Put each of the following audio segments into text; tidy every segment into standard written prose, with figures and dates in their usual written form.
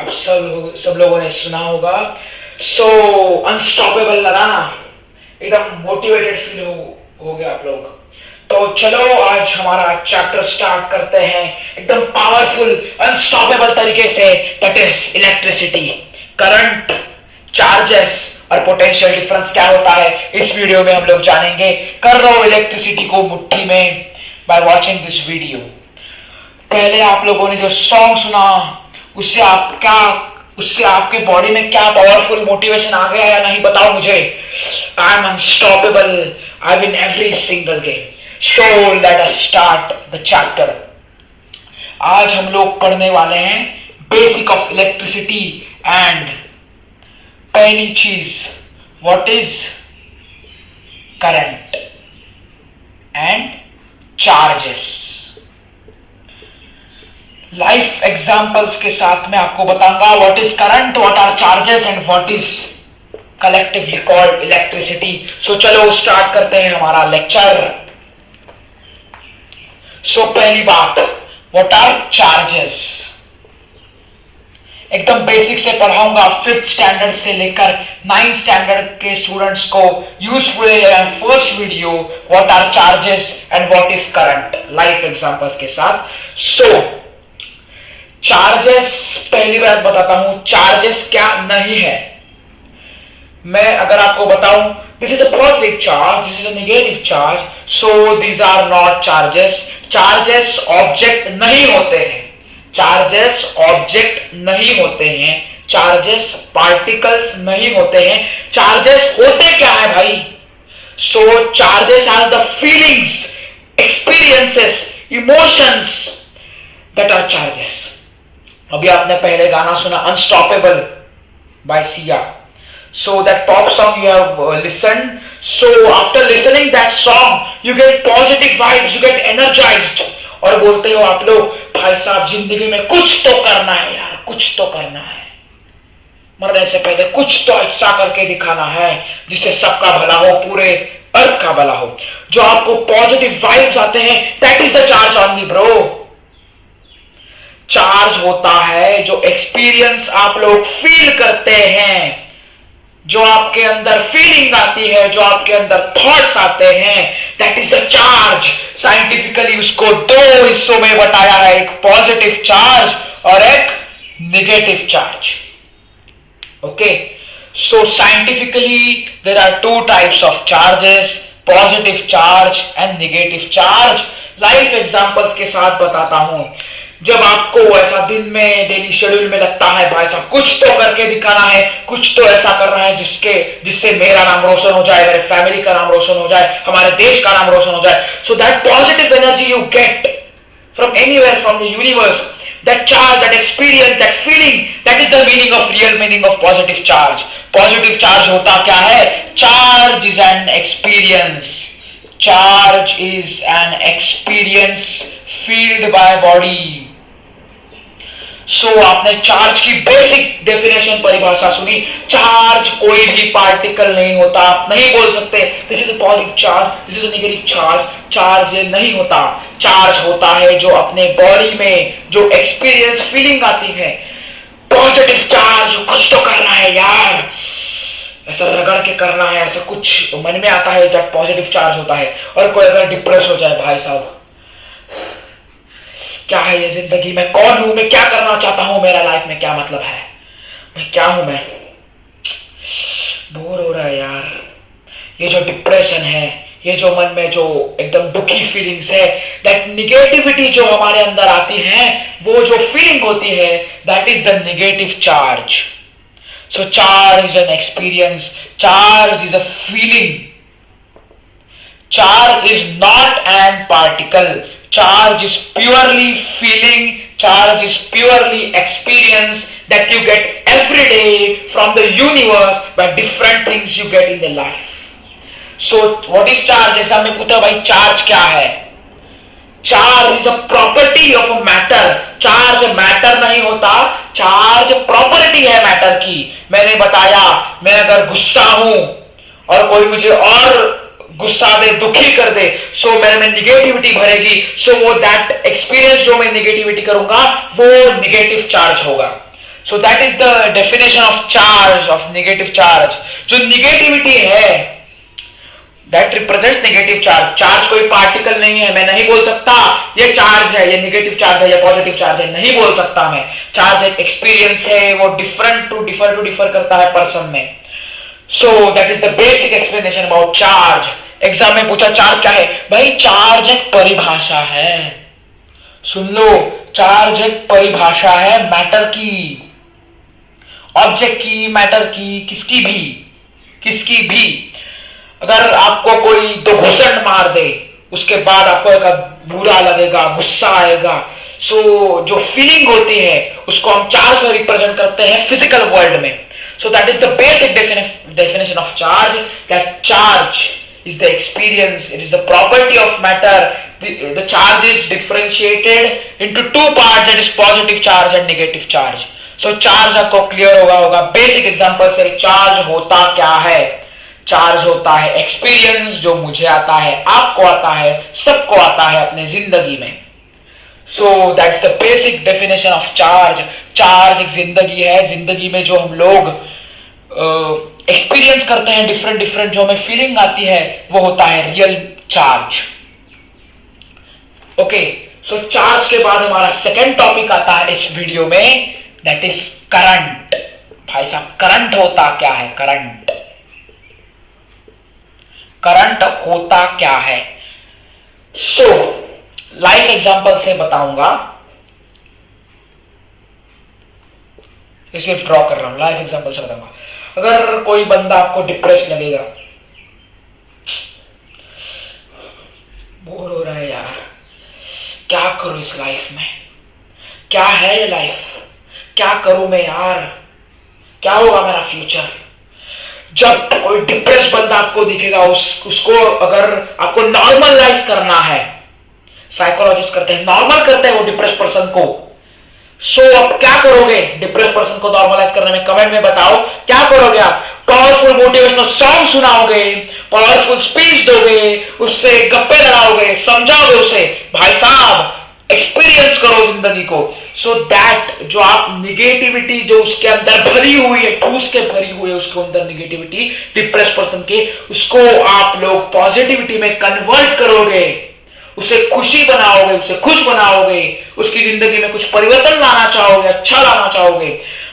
अब सब लोगों ने सुना होगा। सो अनस्टॉपेबल लगा ना, एकदम मोटिवेटेड फील हो गया आप लोग। तो चलो आज हमारा चैप्टर स्टार्ट करते हैं एकदम पावरफुल अनस्टॉपेबल तरीके से, that is electricity, current, charges और पोटेंशियल डिफरेंस क्या होता है इस वीडियो में हम लोग जानेंगे। कर लो इलेक्ट्रिसिटी को मुट्ठी में बाय वॉचिंग दिस वीडियो। पहले आप लोगों ने जो सॉन्ग सुना उससे आपके बॉडी में क्या पावरफुल मोटिवेशन आ गया या नहीं, बताओ मुझे। I am unstoppable, I win every single game. So let us start the chapter. आज हम लोग पढ़ने वाले हैं बेसिक ऑफ इलेक्ट्रिसिटी एंड पहली चीज what is current and charges. Life examples के साथ में आपको बताऊंगा what is current, what are charges and what is collectively called electricity. So चलो स्टार्ट करते हैं हमारा लेक्चर। सो पहली बात, व्हाट आर चार्जेस। एकदम बेसिक से पढ़ाऊंगा, 5th स्टैंडर्ड से लेकर 9th स्टैंडर्ड के स्टूडेंट्स को यूजफुल है। First video what are charges and what is current, life examples के साथ। सो चार्जेस, पहली बात बताता हूं चार्जेस क्या नहीं है। मैं अगर आपको बताऊं this is a positive charge, this is a negative charge, so these are not charges. Charges object नहीं होते हैं, चार्जेस ऑब्जेक्ट नहीं होते हैं, चार्जेस पार्टिकल्स नहीं होते हैं। चार्जेस होते क्या है भाई? So charges are the feelings, experiences, emotions that are charges. अभी आपने पहले गाना सुना unstoppable by Sia, so that pop song you have listened, so after listening that song you get positive vibes, you get energized और बोलते हो आप लोग भाई साहब जिंदगी में कुछ तो करना है यार, कुछ तो करना है, मरने से पहले कुछ तो ऐसा करके दिखाना है जिससे सबका भला हो, पूरे अर्थ का भला हो। जो आपको पॉजिटिव वाइब्स आते हैं that is the charge only bro. Charge होता है जो एक्सपीरियंस आप लोग फील करते हैं, जो आपके अंदर फीलिंग आती है, जो आपके अंदर थॉट्स आते हैं, that is the charge. Scientifically उसको 2 हिस्सों में बताया है, एक पॉजिटिव चार्ज और एक negative charge. Okay, so scientifically there are 2 types of charges, positive charge and negative charge. Life examples के साथ बताता हूं। जब आपको ऐसा दिन में डेली शेड्यूल में लगता है भाई साहब कुछ तो करके दिखाना है, कुछ तो ऐसा करना है जिससे मेरा नाम रोशन हो जाए, मेरे फैमिली का नाम रोशन हो जाए, हमारे देश का नाम रोशन हो जाए, so that positive energy you get from anywhere from the universe, that charge, that experience, that feeling, that is the meaning of real meaning of positive charge. Positive charge होता क्या है? Charge is an experience, charge is an experience feeled by body. So आपने charge की basic definition परिभाषा सुनी। Charge कोई भी particle नहीं होता। आप नहीं बोल सकते this is a positive charge, this is a negative charge. Charge ये नहीं होता। चार्ज होता है जो अपने बॉडी में जो एक्सपीरियंस फीलिंग आती है, पॉजिटिव चार्ज, कुछ तो करना है यार, ऐसा रगड़ के करना है, ऐसा कुछ मन में आता है, दैट पॉजिटिव चार्ज होता है। और कोई अगर डिप्रेस हो जाए भाई साहब क्या है ये जिंदगी, मैं कौन हूं, मैं क्या करना चाहता हूं, मेरा लाइफ में क्या मतलब है, मैं क्या हूं, मैं बोर हो रहा है यार। ये जो डिप्रेशन है, ये जो मन में जो एकदम दुखी फीलिंग्स है, दैट निगेटिविटी जो हमारे अंदर आती है, वो जो फीलिंग होती है that is the negative charge. So charge is an experience, charge is a feeling, charge is not an particle, charge is purely feeling, charge is purely experience that you get every day from the universe by different things you get in the life. So what is charge? Exam में पूछा भाई charge क्या है? Charge is a property of a matter. Charge matter नहीं होता, charge property है matter की। मैंने बताया मैं अगर गुस्सा हूं और कोई मुझे और गुस्सा दे, दुखी कर दे, सो मेरे में निगेटिविटी भरेगी, सो वो दैट एक्सपीरियंस जो मैं निगेटिविटी करूंगा वो निगेटिव चार्ज होगा। सो that is the definition of charge, of negative charge. जो निगेटिविटी है that represents negative charge. Charge कोई पार्टिकल नहीं है, मैं नहीं बोल सकता ये चार्ज है, ये नेगेटिव चार्ज है, ये पॉजिटिव चार्ज है, नहीं बोल सकता मैं। चार्ज एक एक्सपीरियंस है, वो डिफर करता है पर्सन में। सो that is the basic explanation about charge. Exam में पूछा चार्ज क्या है, भाई चार्ज एक परिभाषा है। सुन लो, चार्ज एक परिभाषा है मैटर की, ऑब्जेक्ट की, मैटर की, किसकी भी। अगर आपको कोई दो घुसंड मार दे, उसके बाद आपको एक बुरा लगेगा, गुस्सा आएगा। सो जो फीलिंग होती है उसको हम चार्ज में रिप्रेजेंट करते हैं फिजिकल वर्ल्ड में। सो that is the basic definition of charge, that charge is the experience, it is the property of matter. The charge is differentiated into two parts, that is positive charge and negative charge. So charge आपको clear होगा। Basic example से charge होता क्या है? Charge होता है experience, जो मुझे आता है, आपको आता है, सबको आता है अपने जिंदगी में। So that's the basic definition of charge. Charge एक जिंदगी है, जिंदगी में जो हम लोग एक्सपीरियंस करते हैं, डिफरेंट जो हमें फीलिंग आती है, वो होता है रियल चार्ज। ओके, सो चार्ज के बाद हमारा सेकेंड टॉपिक आता है इस वीडियो में, दैट इज करंट। भाई साहब, करंट होता क्या है? करंट होता क्या है? सो लाइफ एग्जांपल से बताऊंगा, इसे ड्रॉ कर रहा हूं, लाइफ एग्जांपल से बताऊंगा। अगर कोई बंदा आपको डिप्रेस लगेगा, बोर हो रहा है यार, क्या करूं इस लाइफ में, क्या है ये लाइफ, क्या करूं मैं यार, क्या होगा मेरा फ्यूचर। जब कोई डिप्रेस बंदा आपको दिखेगा, उसको अगर आपको नॉर्मलाइज करना है, साइकोलॉजिस्ट करते हैं, नॉर्मल करते हैं वो डिप्रेस पर्सन को। सो अब क्या करोगे डिप्रेस पर्सन को नॉर्मलाइज करने में? कमेंट में बताओ क्या करोगे आप? पावरफुल मोटिवेशनल सॉन्ग सुनाओगे, पावरफुल स्पीच दोगे, उससे गप्पे लड़ाओगे, समझाओगे उसे, भाई साहब एक्सपीरियंस करो जिंदगी को। सो दैट जो आप निगेटिविटी जो उसके अंदर भरी हुई है, ठूस के भरी हुई है उसके अंदर निगेटिविटी डिप्रेस पर्सन के, उसको आप लोग पॉजिटिविटी में कन्वर्ट करोगे, उसे खुशी बनाओगे, उसे खुश बनाओगे, उसकी जिंदगी में कुछ परिवर्तन लाना चाहोगे, अच्छा लाना चाहोगे।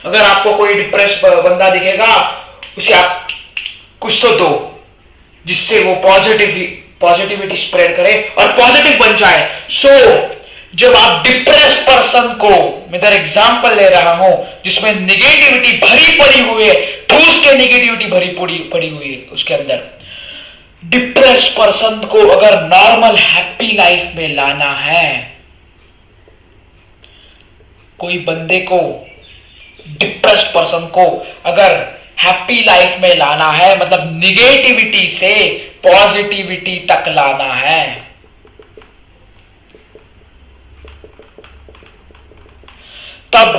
अगर आपको कोई डिप्रेस बंदा दिखेगा, उसे आप कुछ तो दो जिससे वो पॉजिटिविटी स्प्रेड करे और पॉजिटिव बन जाए। सो जब आप डिप्रेस पर्सन को, मैं इधर एग्जांपल ले रहा हूं जिसमें निगेटिविटी भरी पड़ी हुई है, ठूस के निगेटिविटी भरी पड़ी हुई है उसके अंदर, डिप्रेस्ड पर्सन को अगर नॉर्मल हैप्पी लाइफ में लाना है, कोई बंदे को, डिप्रेस्ड पर्सन को अगर हैप्पी लाइफ में लाना है, मतलब निगेटिविटी से पॉजिटिविटी तक लाना है, तब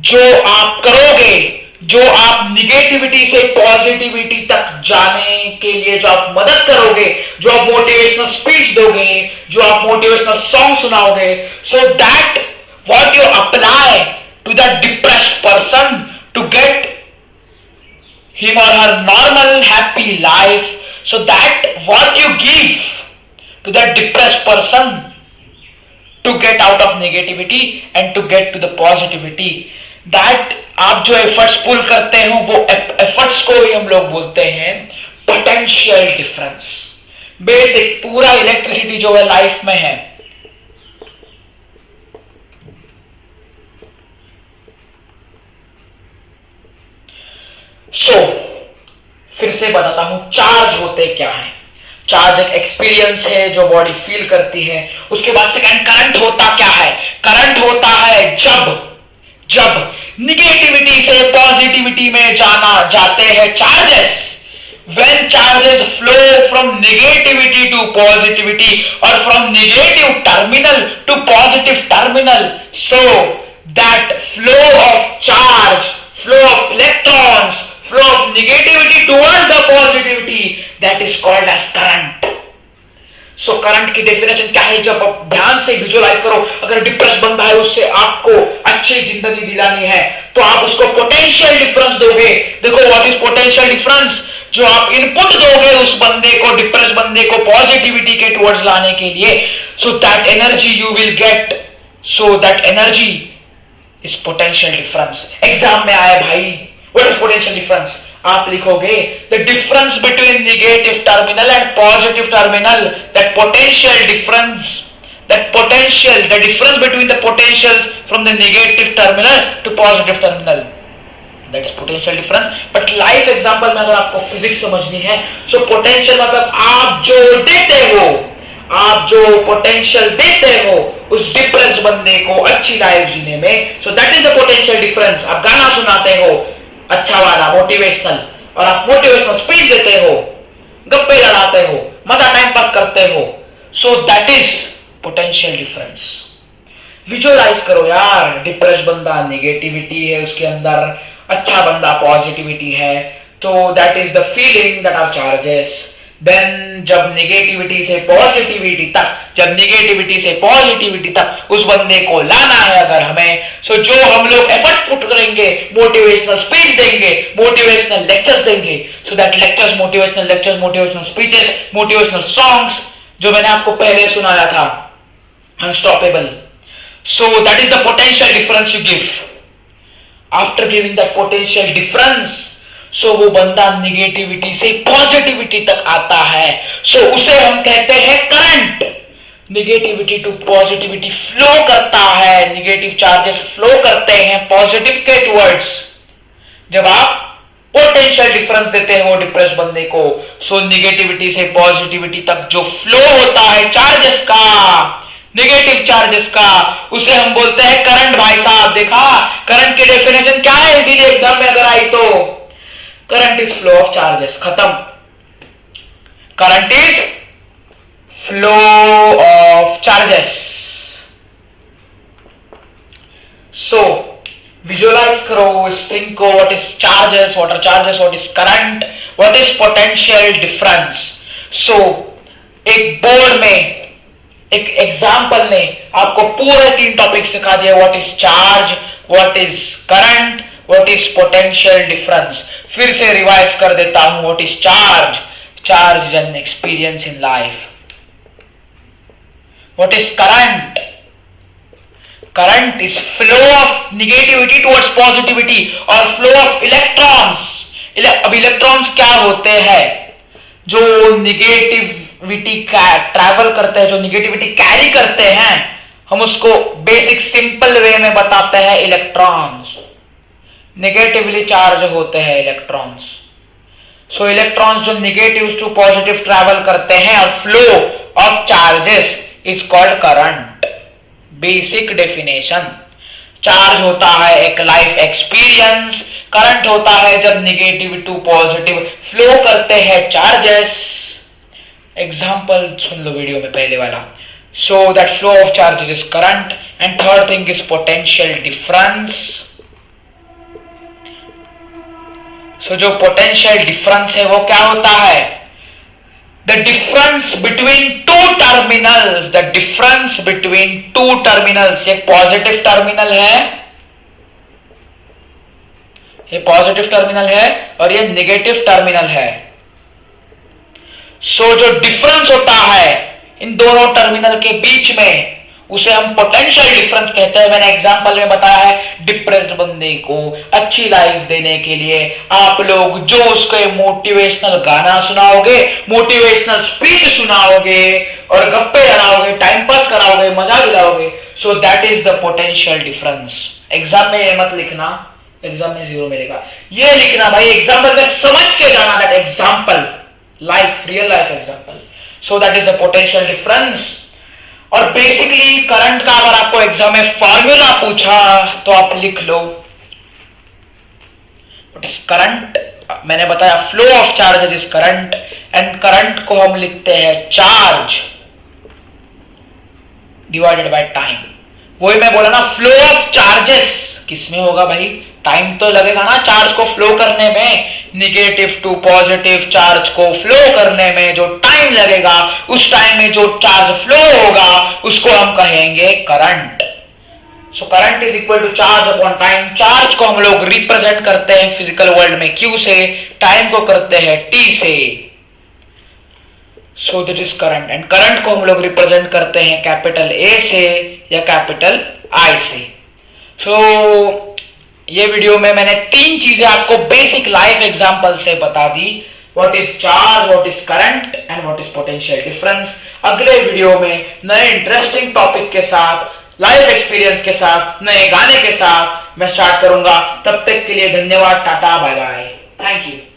जो आप करोगे, जो आप निगेटिविटी से पॉजिटिविटी तक जाने के लिए जो आप मदद करोगे, जो आप मोटिवेशनल स्पीच दोगे, जो आप मोटिवेशनल सॉन्ग सुनाओगे, so that what you apply to the depressed person to get him or her normal happy life, so that what you give to that depressed person to get out of negativity and to get to the positivity, that आप जो efforts पुल करते हो, वो efforts को ही हम लोग बोलते हैं पोटेंशियल डिफरेंस। बेसिक पूरा इलेक्ट्रिसिटी जो है लाइफ में है, सो फिर से बताता हूं चार्ज होते क्या है। चार्ज एक एक्सपीरियंस है जो बॉडी फील करती है। उसके बाद सेकंड करंट होता क्या है? करंट होता है जब निगेटिविटी से पॉजिटिविटी में जाते हैं charges, when charges flow from negativity to positivity or from negative terminal to positive terminal, so that flow of charge, flow of electrons, flow of negativity towards the positivity, that is called as current. So current की definition क्या है, जब आप ध्यान से visualise करो, अगर depress बंदा है उससे आपको अच्छी जिंदगी दिलानी है तो आप उसको पोटेंशियल डिफरेंस दोगे। देखो व्हाट इज पोटेंशियल डिफरेंस, जो आप इनपुट दोगे उस बंदे को, डिप्रेस बंदे को पॉजिटिविटी के टुवर्ड्स लाने के लिए, so that energy you will get, so that energy is potential difference. Exam में आए भाई, व्हाट इज पोटेंशियल डिफरेंस, आप लिखोगे the difference between negative terminal and positive terminal, that potential difference, that potential, the difference between the potentials from the negative terminal to positive terminal, that is potential difference. But life example में अगर आपको physics समझनी है, so potential मतलब आप जो देते हो, आप जो पोटेंशियल देते हो उस डिप्रेस्ड बंदे को अच्छी लाइफ जीने में, सो that is the potential difference. आप गाना सुनाते हो अच्छा वाला मोटिवेशनल, और आप मोटिवेशनल स्पीच देते हो, गप्पे लड़ाते हो, मजा टाइम पास करते हो, so that is potential difference. Visualize करो यार, डिप्रेस्ड बंदा नेगेटिविटी है उसके अंदर, अच्छा बंदा पॉजिटिविटी है, तो that is the feeling that are charges. Then जब निगेटिविटी से पॉजिटिविटी तक, जब निगेटिविटी से पॉजिटिविटी तक उस बंदे को लाना है अगर हमें, सो जो हम लोग एफर्ट पुट करेंगे, मोटिवेशनल स्पीच देंगे, मोटिवेशनल लेक्चर्स देंगे, so that lectures, motivational speeches, motivational songs जो मैंने आपको पहले सुनाया था, unstoppable, so that is the potential difference you give. After giving that potential difference, so वो बंदा निगेटिविटी से पॉजिटिविटी तक आता है, सो उसे हम कहते हैं current. Negativity to positivity flow करता है, निगेटिव चार्जेस फ्लो करते हैं पॉजिटिव के टुवर्ड्स जब आप पोटेंशियल डिफरेंस देते हो डिप्रेस बंदे को। सो निगेटिविटी से पॉजिटिविटी तक जो फ्लो होता है चार्जेस का, नेगेटिव चार्जेस का, उसे हम बोलते हैं करंट। भाई साहब देखा करंट की डेफिनेशन क्या है, इसीलिए एग्जाम में अगर आई तो current is flow of charges, खत्म। Current is flow of charges. So visualize करो इस थिंग को, what is charges, what are charges, what is current, what is potential difference. So एक बोर्ड में एक एग्जाम्पल ने आपको पूरे 3 टॉपिक सिखा दिया, what is charge, what is current, what is potential difference. फिर से रिवाइज कर देता हूं, what is charge, charge is an experience in life. What is current, current is flow of negativity towards positivity और flow of electrons. अब electrons क्या होते हैं, जो निगेटिविटी का ट्रैवल करते हैं, जो निगेटिविटी कैरी करते हैं, हम उसको बेसिक सिंपल वे में बताते हैं इलेक्ट्रॉन्स। नेगेटिवली चार्ज होते हैं इलेक्ट्रॉन्स। सो इलेक्ट्रॉन्स जो नेगेटिव टू पॉजिटिव ट्रैवल करते हैं और flow of charges is called current. Basic definition, charge होता है एक लाइफ एक्सपीरियंस, करंट होता है जब नेगेटिव टू पॉजिटिव फ्लो करते हैं चार्जेस। एग्जाम्पल सुन लो वीडियो में पहले वाला। So that flow of charges is current and third thing is potential difference. So जो पोटेंशियल डिफरेंस है वो क्या होता है, the difference between two terminals, the difference between two terminals. एक पॉजिटिव टर्मिनल है, ये पॉजिटिव टर्मिनल है और ये नेगेटिव टर्मिनल है। सो जो डिफरेंस होता है इन दोनों टर्मिनल के बीच में उसे हम पोटेंशियल डिफरेंस कहते हैं। मैंने एग्जांपल में बताया है, डिप्रेस्ड बंदे को अच्छी लाइफ देने के लिए आप लोग जो उसको मोटिवेशनल गाना सुनाओगे, मोटिवेशनल स्पीच सुनाओगे और गप्पे लड़ाओगे, टाइम पास कराओगे, मजा दिलाओगे, so that is the potential difference. Exam में ये मत लिखना, एग्जाम में 0 मिलेगा। ये लिखना भाई एग्जाम्पल में समझ के जाना, that example life, real life example. So that is the potential difference. और बेसिकली करंट का अगर आपको एग्जाम में फॉर्मूला पूछा तो आप लिख लो, व्हाट इज करंट। मैंने बताया flow of charge is current and current को हम लिखते हैं चार्ज डिवाइडेड बाय टाइम। वही मैं बोला ना, फ्लो ऑफ चार्जेस किसमें होगा भाई, टाइम तो लगेगा ना चार्ज को फ्लो करने में, निगेटिव टू पॉजिटिव चार्ज को फ्लो करने में जो टाइम लगेगा, उस टाइम में जो चार्ज फ्लो होगा उसको हम कहेंगे current. So current is equal to charge upon time. Charge को हम लोग रिप्रेजेंट करते हैं फिजिकल वर्ल्ड में Q से, टाइम को करते हैं T से। So that is current. And current को हम लोग रिप्रेजेंट करते हैं कैपिटल A से या कैपिटल I से। सो ये वीडियो में मैंने 3 चीजें आपको बेसिक लाइफ एग्जांपल से बता दी। What is charge, what is current and what is potential difference. अगले वीडियो में नए इंटरेस्टिंग टॉपिक के साथ, लाइफ एक्सपीरियंस के साथ, नए गाने के साथ मैं स्टार्ट करूंगा। तब तक के लिए धन्यवाद, tata, bye bye, thank you.